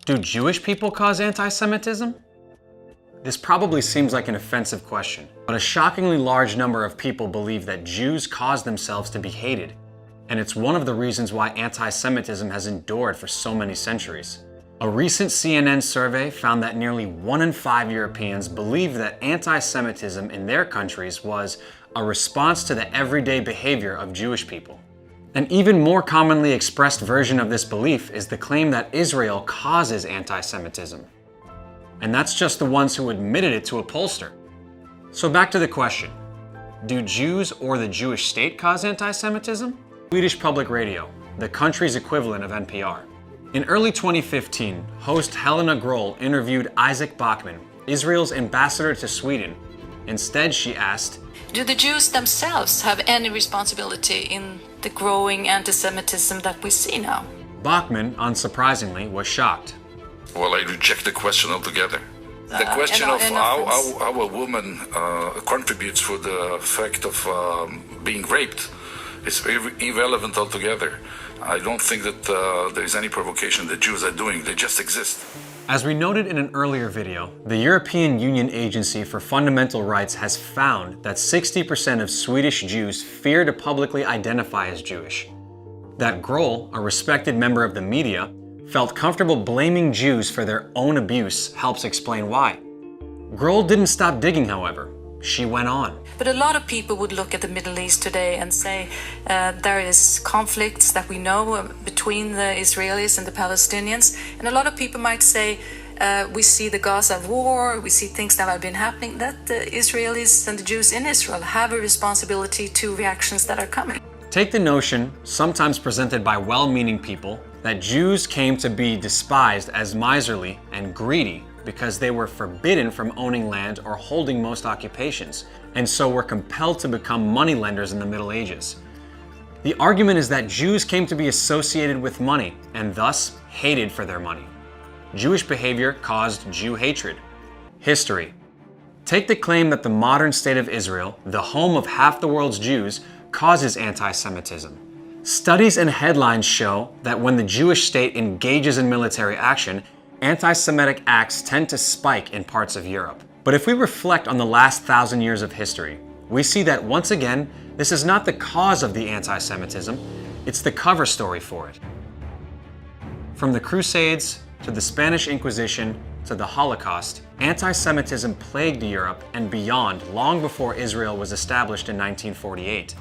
Do Jewish people cause anti-Semitism? This probably seems like an offensive question, but a shockingly large number of people believe that Jews cause themselves to be hated, and it's one of the reasons why anti-Semitism has endured for so many centuries. A recent CNN survey found that nearly 1 in 5 Europeans believe that anti-Semitism in their countries was a response to the everyday behavior of Jewish people. An even more commonly expressed version of this belief is the claim that Israel causes anti-Semitism. And that's just the ones who admitted it to a pollster. So back to the question, do Jews or the Jewish state cause anti-Semitism? Swedish Public Radio, the country's equivalent of NPR. In early 2015, host Helena Groll interviewed Isaac Bachman, Israel's ambassador to Sweden. Instead, she asked, do the Jews themselves have any responsibility in the growing anti-Semitism that we see now? Bachman, unsurprisingly, was shocked. Well, I reject the question altogether. The question of how a woman contributes for the fact of being raped is irrelevant altogether. I don't think that there is any provocation the Jews are doing. They just exist. As we noted in an earlier video, the European Union Agency for Fundamental Rights has found that 60% of Swedish Jews fear to publicly identify as Jewish. That Groll, a respected member of the media, felt comfortable blaming Jews for their own abuse helps explain why. Groll didn't stop digging, however. She went on. But a lot of people would look at the Middle East today and say there is conflicts that we know between the Israelis and the Palestinians. And a lot of people might say we see the Gaza war, we see things that have been happening, that the Israelis and the Jews in Israel have a responsibility to reactions that are coming. Take the notion, sometimes presented by well-meaning people, that Jews came to be despised as miserly and greedy because they were forbidden from owning land or holding most occupations, and so were compelled to become moneylenders in the Middle Ages. The argument is that Jews came to be associated with money and thus hated for their money. Jewish behavior caused Jew hatred. History. Take the claim that the modern state of Israel, the home of half the world's Jews, causes anti-Semitism. Studies and headlines show that when the Jewish state engages in military action, anti-Semitic acts tend to spike in parts of Europe. But if we reflect on the last 1,000 years of history, we see that once again, this is not the cause of the anti-Semitism, it's the cover story for it. From the Crusades, to the Spanish Inquisition, to the Holocaust, anti-Semitism plagued Europe and beyond long before Israel was established in 1948.